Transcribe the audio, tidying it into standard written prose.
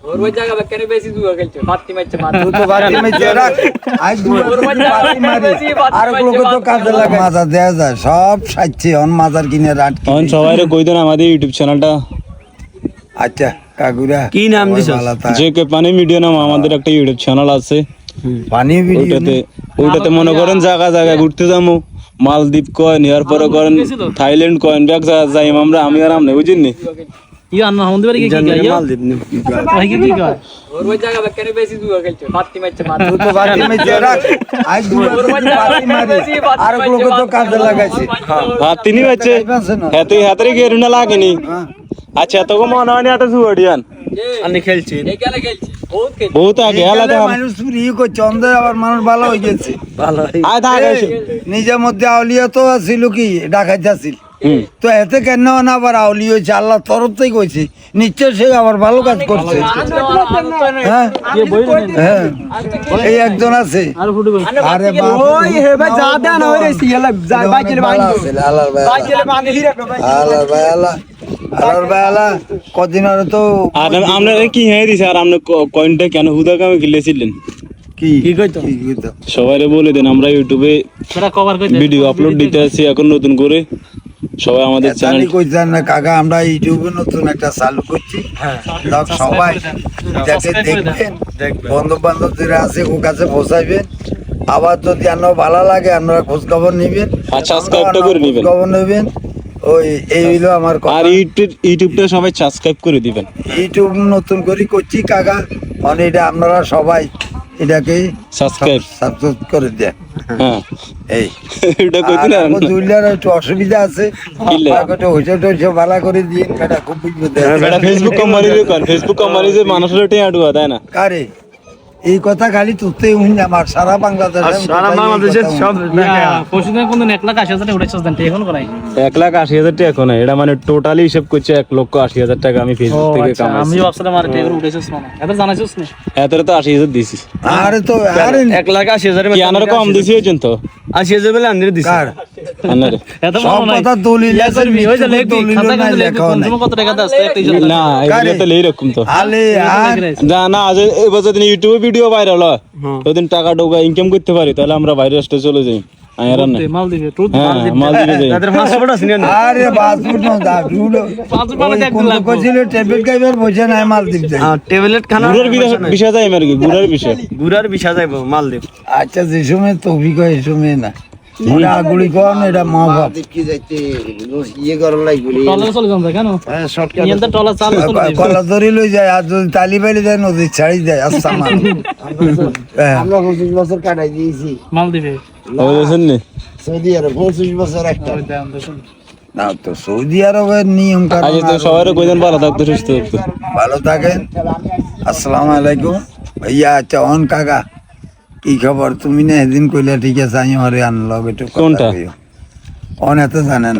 ওর ওই জায়গা বেকারে বেশি দুয়া খেলছো বাতি মারছে তুই তো বাতি মেজে রাখ আই বাতি মারি আর লোক তো কাজে লাগে মাজা দেয়া যায় সব সাইছে অন মাজার কিনে রাত অন সবাইরে কই দেন আমাদের ইউটিউব চ্যানেলটা আচ্ছা কাকুরা কি নাম দিছস? যে কে পানি মিডিয়া নাম আমাদের একটা ইউটিউব চ্যানেল আছে পানি ভিডিও ওইটাতে মনে করেন জায়গা জায়গা ঘুরতে যাবো মালদ্বীপ কয়েন ইয়ার পরে করেন থাইল্যান্ড কয়েন ব্যাগ যাইম আমরা আমি আর আমনে বুঝিনি ইয়া না হন্দে পারে কি ইয়া ভাই কি কয় ওর ওই জায়গা বেকারে বেশি দুয়া খেলছো বাতি মারছে তুই তো বাতি মেজে রাখ আই বাতি মারি আর লোক তো কাজে লাগাইছে ভাত তিনি বাচ্চে হাতে গেরুনা লাগেনি আচ্ছা তোকে মনে হয় না এটা সুয়াডিয়ান আমি খেলছি এই গেলে খেলছি বহুত খেলছি বহুত আগে আলাদা মানুষ ফ্রি কো চন্দ্র আবার মানুষ ভালো হয়ে গেছে ভালো আয় থাকে নিজের মধ্যে আউলিয়া তো ছিল কি ডাকাইতে আছিল তো এতে কেন না আবার আউলি হয়েছে আল্লাহ তরফ থেকে কইছে নিশ্চয় সে আবার ভালো কাজ করছে হ্যাঁ হ্যাঁ এই একজন আছে আর ফুটে গেল আরে বাপ ওই হে ভাই যা দেন হই রেছি এলা বাইকেলে বাঁধি আল্লাহর ভাই বাইকেলে বাঁধি হিরে আল্লাহর ভাই আল্লাহর ভাই আল্লাহ কদিন আরে তো আর আমরা কি হয়ে দিছে আর আমরা কয়েনটা কেন হুদা কামে খেলেছিলেন কি কইতো সবাইরে বলে দেন আমরা ইউটিউবে তোরা কভার কইতে ভিডিও আপলোড দিতে আছি এখন নতুন করে সবাই আমাদের চ্যানেল জানি কইছেন না কাকা আমরা ইউটিউবে নতুন একটা চালু করছি লোক সবাই যাতে দেখবেন বন্ধু বান্ধব যারা আছে ওর কাছে পৌঁছাইবেন আবার যদি আপনার ভালো লাগে আপনারা খোঁজ খবর নেবেন আর সাবস্ক্রাইবটা করে নেবেন খবর নেবেন ওই এই হইলো আমার কথা আর ইউটিউবটা সবাই সাবস্ক্রাইব করে দিবেন ইউটিউব নতুন করে করছি কাকা মানে এটা আপনারা সবাই এটাকে সাবস্ক্রাইব করে দেন হ্যাঁ এই এটা কইতে না দুইলার একটু অসুবিধা আছে একটা হইছে টইছে ভালো করে দিয়ে এটা খুব বিপদ এটা ফেসবুক কোম্পানির কর ফেসবুক কোম্পানি যে মানুষের টেয়া আডুয়া তাই না কারে এই কথা খালি তুতেই হইন আমার সারা বাংলাদেশের সব পরশুদিন কোন 1,80,000 উঠাইছস দেন এখন করাই 1,80,000 টাকা এখন এটা মানে টোটালি হিসাব করছে 1,80,000 টাকা আমি ফেসবুক থেকে কামাইছি আমি ভাবছিলাম আর টাকা উঠাইছস মানে এত জানাইছস না এত তো 80,000 দিছি আরে তো আরে 1,80,000 কি আনার কম দিছি ওই জন্য 80,000 বলে আনরে দিছি কার আনারে এত সব মনে নাই কথা দলিল আছে হই যা লেখবি খাতা কিন্তু লেখবি লেখাও নাই তুমি কত টাকা দাও না এগুলো তো এইরকম তো আলে আর যা না আজ এবছর দিন ইউটিউবে ভিডিও ভাইরাল হয় ওদিন টাকা ঢোকা ইনকাম করতে পারি তাহলে আমরা বাইরে রাষ্ট্রে চলে যাই আয়ার না মাল দিবে তুই মাল দিবে যাই তাদের পাসপোর্ট আছে না আরে পাসপোর্ট না দা রুলো পাসপোর্ট দেখ কোন কইছিল ট্যাবলেট খাইবার বসে নাই মাল দিতে ট্যাবলেট খানা গুড়ের বিষয় যায় আর কি গুড়ের বিষয় গুড়ার বিষা যাইবো মাল দিব আচ্ছা যে সময় তৌফিক হয় এই সময় না ওরা আগুলি কোন এটা মা বাপ কি যাইতে ইয়ে করার লাগবে টলার চলে যাম কেন হ্যাঁ শর্টকাট নিয়ন্ত্রণ টলার চালু চলে কলা ধরে লই যায় আর যদি তালি বাইলে যায় নদী ছাড়ি যায় আচ্ছা মান আমরা 25 বছর কাটাই দিয়েছি মাল দিবে বুঝছেন নি সৌদি আরব 25 বছর একটা না তো সৌদি আরবের নিয়ম আজ কানুন তো সবার কইদেন ভালো থাকতো সুস্থ থাকতো ভালো থাকেন আসসালামু আলাইকুম ভাইয়া আচ্ছা অন কাকা কি খবর তুমি না এদিন কইলা ঠিক আছে আমি হরে আনলো একটু কোনটা? অন এত জানেন